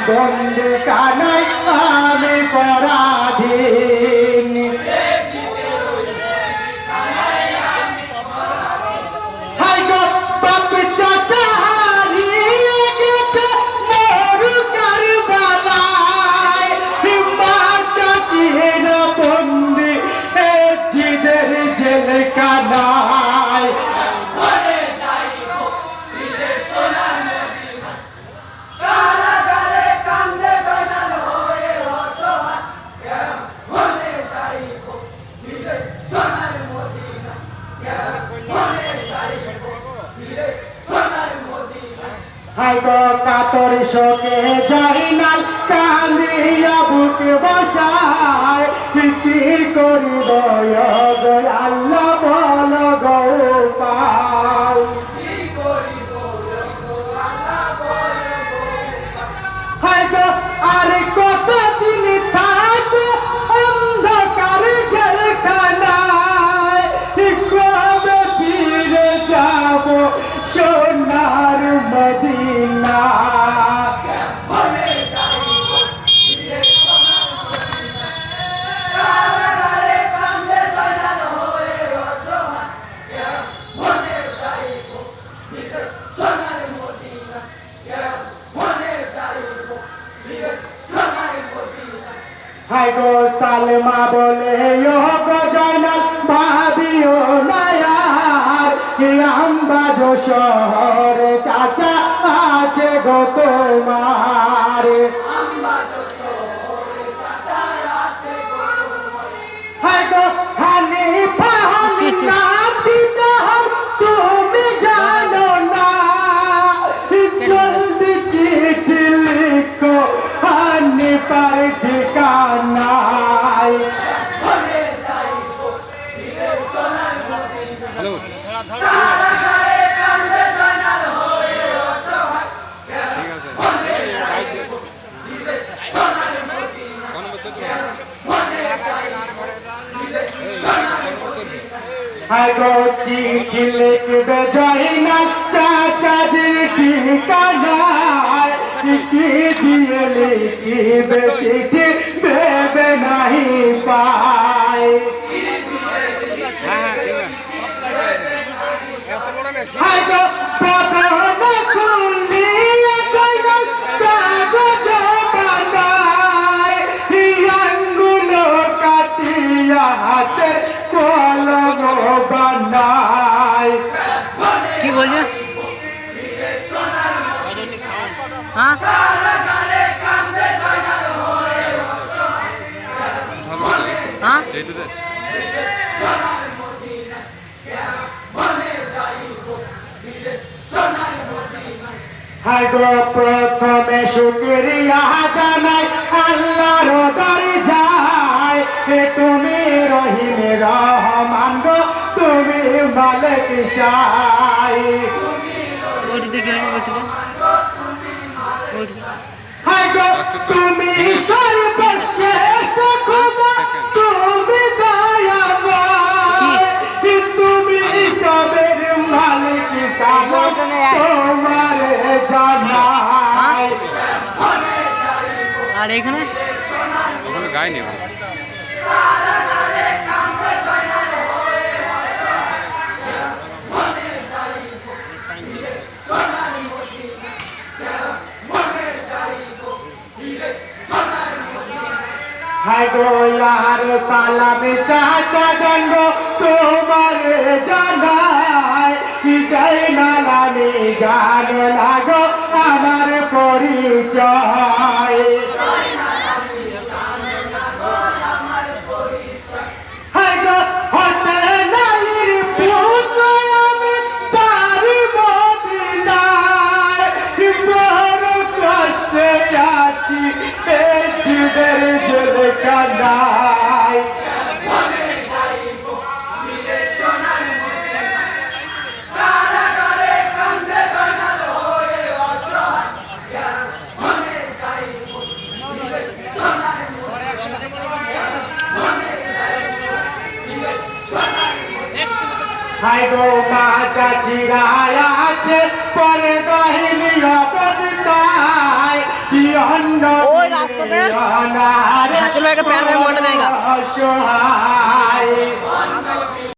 বন্দি কানাই আমি পরাধীন হাই গো বাপ চাচা হারিয়ে গেছে মরু কারবালায় মা চাচির বন্দি জিদের জেলখানায় হাই গো কাতর শোকে জয়নাল কান্দিয়া বুক বসায় কি করিব আল্লাহ বল গোপাল হাই গো আর কতদিন থাকবো অন্ধকার জেলখানায় কবে ফিরে যাব সোনার মদিনা হাই গো সালমা বলে ও গো জয়নাল ভাবিও নায়ার আমবাজ শহর চাচা আছে গো তোমার হাই গো হানি পাহানি নাম দিদার তুমি জানো না জলদি চিঠি লিখো হানি পার ঠিকানায় হ্যালো হাই গো চিঠি লিখবে জয়নাল চাচাজির ঠিকানায় কি দিয়ে লিখিবে চিঠি দেবে নাহি পায় হাই গো প্রথমে খুলিয়া জয়নাল কাগজ বানায় আঙ্গুল কাটিয়া হাতে কলম বানায় কি বলছো হ্যাঁ হ্যাঁ হাই গো প্রথমে শুকরিয়া জানাই আল্লাহর দরজায় তুমি রহিম রহমান গো তুমি মালিক শাহ ওইটিতে কি ওইটিতে হাই গো তুমি সর্বশ্রেষ্ঠ খোদা তুমি দয়াময় তুমি সবের মালিক সালাম তোমার জানাই আর এখানে ওখানে গায়নি হাই গো ইয়ার সালামি চাচা জন্ম তোমার জানাই কি জয়নাল আমি জানো না গো আমার পরিচয় হাই গো হতে নালির পুত আমি তার মদিনায় বড় কষ্টে আছি জিদের জেলখানায় হাই গো মা চাচিরা আছে পরে বাহিনী অবস্থায় ওই রাস্তাতে হাকিম ভাইকে প্যার ভাই মনে দেয়গা